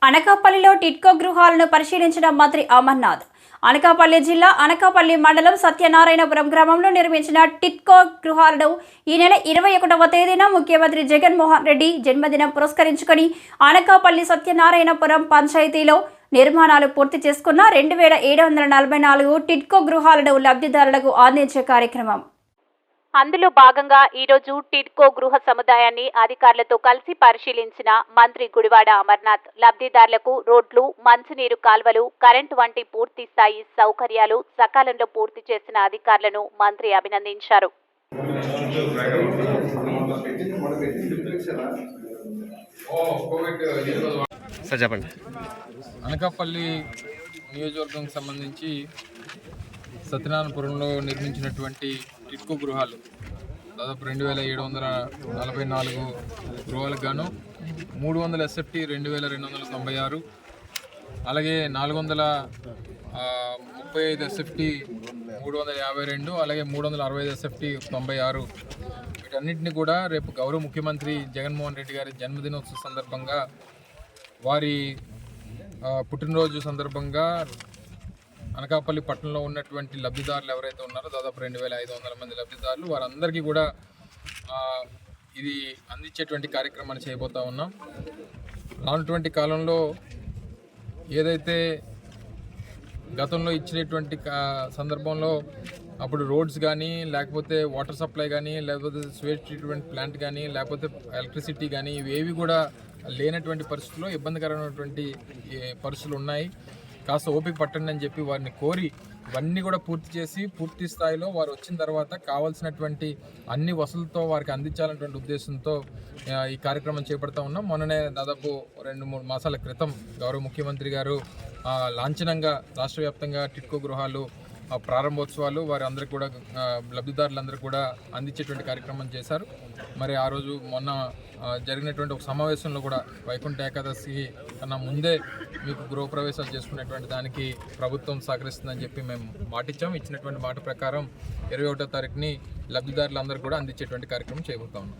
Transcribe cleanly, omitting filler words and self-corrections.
అనకాపల్లిలో టిట్కో గృహాలను పరిశీలించిన మంత్రి అమర్నాథ్. అనకాపల్లి జిల్లా అనకాపల్లి మండలం సత్యనారాయణపురం గ్రామంలో నిర్మించిన టిట్కో గృహాలను ఈ నెల 21వ తేదీన ముఖ్యమంత్రి జగన్మోహన్ రెడ్డి జన్మదినం పురస్కరించుకొని అనకాపల్లి సత్యనారాయణపురం పంచాయతీలో నిర్మాణాలు పూర్తి చేసుకున్న 2744 టిట్కో గృహాలను లబ్ధిదారులకు అందించే కార్యక్రమం. అందులో భాగంగా ఈరోజు టిడ్కో గృహ సముదాయాన్ని అధికారులతో కలిసి పరిశీలించిన మంత్రి గుడివాడ అమర్నాథ్ లబ్ధిదారులకు రోడ్లు, మంచినీరు కాల్వలు, కరెంటు వంటి పూర్తి స్థాయి సౌకర్యాలు సకాలంలో పూర్తి చేసిన అధికారులను మంత్రి అభినందించారు. అనకాపల్లి నియోజకవర్గం సంబంధించి సత్యనారాయణపురంలో నిర్మించినటువంటి టిడ్కో గృహాలు దాదాపు 2744 గృహాలకు గాను 300 SFT 2296, అలాగే 435 SFT 352, అలాగే 365 SFT 96. వీటన్నిటిని కూడా రేపు గౌరవ ముఖ్యమంత్రి జగన్మోహన్ రెడ్డి గారి జన్మదినోత్సవ సందర్భంగా, వారి పుట్టినరోజు సందర్భంగా అనకాపల్లి పట్టణంలో ఉన్నటువంటి లబ్ధిదారులు ఎవరైతే ఉన్నారో దాదాపు 2500 మంది లబ్ధిదారులు, వారందరికీ కూడా ఇది అందించేటువంటి కార్యక్రమాన్ని చేయబోతా ఉన్నాం. రానున్నటువంటి కాలంలో ఏదైతే గతంలో ఇచ్చినటువంటి సందర్భంలో అప్పుడు రోడ్స్ కానీ, లేకపోతే వాటర్ సప్లై కానీ, లేకపోతే స్వేట్ ట్రీట్మెంట్ ప్లాంట్ కానీ, లేకపోతే ఎలక్ట్రిసిటీ కానీ, ఇవేవి కూడా లేనటువంటి పరిస్థితుల్లో ఇబ్బందికరమైనటువంటి పరిస్థితులు ఉన్నాయి. కాస్త ఓపిక పట్టండి అని చెప్పి వారిని కోరి ఇవన్నీ కూడా పూర్తి చేసి పూర్తి స్థాయిలో వారు వచ్చిన తర్వాత కావాల్సినటువంటి అన్ని వసతులతో వారికి అందించాలనేటువంటి ఉద్దేశంతో ఈ కార్యక్రమం చేపడతా ఉన్నాం. మొన్ననే దాదాపు 2-3 మాసాల క్రితం గౌరవ ముఖ్యమంత్రి గారు లాంఛనంగా రాష్ట్ర వ్యాప్తంగా టిడ్కో గృహాలు ప్రారంభోత్సవాలు వారి అందరికీ కూడా లబ్ధిదారులందరూ కూడా అందించేటువంటి కార్యక్రమం చేశారు. మరి ఆ రోజు మొన్న జరిగినటువంటి ఒక సమావేశంలో కూడా వైకుంఠ ఏకాదశి కన్నా ముందే మీకు గృహప్రవేశాలు చేసుకునేటువంటి దానికి ప్రభుత్వం సహకరిస్తుందని చెప్పి మేము మాటిచ్చాం. ఇచ్చినటువంటి మాట ప్రకారం 21వ తారీఖుని లబ్ధిదారులందరూ కూడా అందించేటువంటి కార్యక్రమం చేయబోతా ఉన్నాం.